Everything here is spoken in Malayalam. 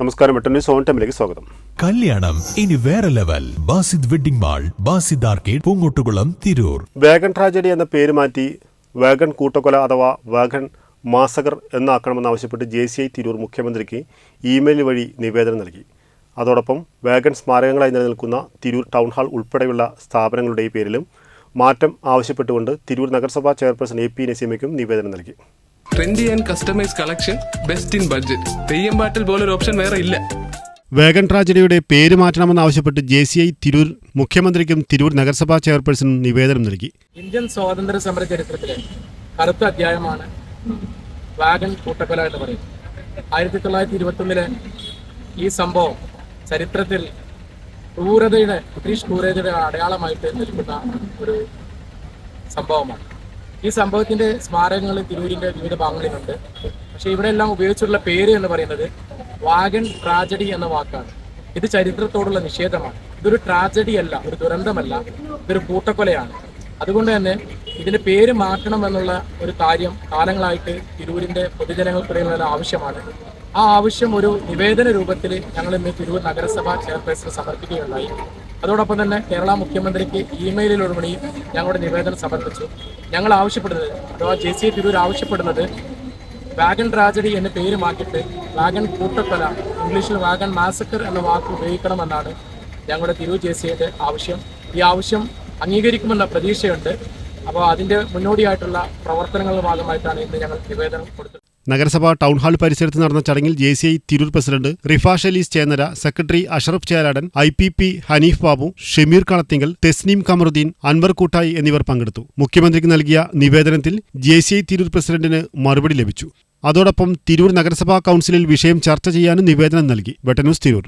നമസ്കാരം, വെട്ടന്യൂസ് ഓൺ ടൈമിലേക്ക് സ്വാഗതം. കല്യാണം ഇനി വേറെ level. Basid wedding mall, Basid arcade, Poongottukulam, Tirur. Wagon tragedy എന്ന പേര് മാറ്റി വാഗൺ കൂട്ടക്കൊല അഥവാ വാഗൺ മാസകർ എന്നാക്കണമെന്നാവശ്യപ്പെട്ട് JCI തിരൂർ മുഖ്യമന്ത്രിക്ക് ഇമെയിൽ വഴി നിവേദനം നൽകി. അതോടൊപ്പം വാഗൺ സ്മാരകങ്ങളായി നിലനിൽക്കുന്ന തിരൂർ ടൗൺ ഹാൾ ഉൾപ്പെടെയുള്ള സ്ഥാപനങ്ങളുടെ പേരിലും മാറ്റം ആവശ്യപ്പെട്ടുകൊണ്ട് തിരൂർ നഗരസഭാ ചെയർപേഴ്സൺ AP നസീമയ്ക്കും നിവേദനം നൽകി. Trendy and customise collection, best in budget. Theyyam പാട്ടിൽ പോലൊരു ഓപ്ഷൻ വേറെ ഇല്ല. വാഗൺ ട്രാജഡിയുടെ പേര് മാറ്റണമെന്നാവശ്യപ്പെട്ട് JCI തിരൂർ മുഖ്യമന്ത്രിക്കും തിരൂർ നഗരസഭാ ചെയർപേഴ്സണും നിവേദനം നൽകി. ഇന്ത്യൻ സ്വാതന്ത്ര്യ സമര ചരിത്രത്തിലെ കറുത്ത അധ്യായമാണ് വാഗൺ കൂട്ടക്കൊല എന്ന് പറയുന്നത്. 1921 ഈ സംഭവം ചരിത്രത്തിൽ ബ്രിട്ടീഷ് ക്രൂരതയുടെ അടയാളമായിട്ട് നിൽക്കുന്ന ഒരു സംഭവമാണ്. ഈ സംഭവത്തിന്റെ സ്മാരകങ്ങൾ തിരൂരിന്റെ വിവിധ ഭാഗങ്ങളിലുണ്ട്. പക്ഷേ ഇവിടെയെല്ലാം ഉപയോഗിച്ചിട്ടുള്ള പേര് എന്ന് പറയുന്നത് വാഗൺ ട്രാജഡി എന്ന വാക്കാണ്. ഇത് ചരിത്രത്തോടുള്ള നിഷേധമാണ്. ഇതൊരു ട്രാജഡി അല്ല, ഒരു ദുരന്തമല്ല, ഇതൊരു കൂട്ടക്കൊലയാണ്. അതുകൊണ്ട് തന്നെ ഇതിന്റെ പേര് മാറ്റണമെന്നുള്ള ഒരു കാര്യം കാലങ്ങളായിട്ട് തിരൂരിന്റെ പൊതുജനങ്ങൾക്കിടയിലുള്ള ആവശ്യമാണ്. ആ ആവശ്യം ഒരു നിവേദന രൂപത്തിൽ ഞങ്ങൾ ഇന്ന് തിരൂർ നഗരസഭാ ചെയർപേഴ്സൺ സമർപ്പിക്കുകയുണ്ടായി. അതോടൊപ്പം തന്നെ കേരള മുഖ്യമന്ത്രിക്ക് ഇമെയിലിലൂടെ ഞങ്ങളുടെ നിവേദനം സമർപ്പിച്ചു. ഞങ്ങൾ ആവശ്യപ്പെടുന്നത്, അഥവാ JCI തിരൂർ ആവശ്യപ്പെടുന്നത്, വാഗൺ ട്രാജഡി എന്ന പേര് മാറ്റിയിട്ട് വാഗൺ കൂട്ടക്കൊല, ഇംഗ്ലീഷിൽ വാഗൺ മാസക്കർ എന്ന വാക്ക് ഉപയോഗിക്കണമെന്നാണ് ഞങ്ങളുടെ തിരൂർ JCIയുടെ ആവശ്യം. ഈ ആവശ്യം അംഗീകരിക്കുമെന്ന പ്രതീക്ഷയുണ്ട്. അപ്പോൾ അതിൻ്റെ മുന്നോടിയായിട്ടുള്ള പ്രവർത്തനങ്ങളുടെ ഭാഗമായിട്ടാണ് ഇന്ന് ഞങ്ങൾ നിവേദനം കൊടുത്തത്. നഗരസഭ ടൗൺ ഹാൾ പരിസരത്ത് നടന്ന ചടങ്ങിൽ JCI Tirur president Rifash Alees Chennara, secretary Ashraf Cheradan, IPP Hanif Babu, Shameer Kalathingal, Thesneem Kamaruddin, Anwar Koottayi എന്നിവർ പങ്കെടുത്തു. മുഖ്യമന്ത്രിക്ക് നൽകിയ നിവേദനത്തിൽ JCI തിരൂർ പ്രസിഡന്റിന് മറുപടി ലഭിച്ചു. അതോടൊപ്പം തിരൂർ നഗരസഭാ കൗൺസിലിൽ വിഷയം ചർച്ച ചെയ്യാനും നിവേദനം നൽകി. വെട്ടന്യൂസ് തിരൂർ.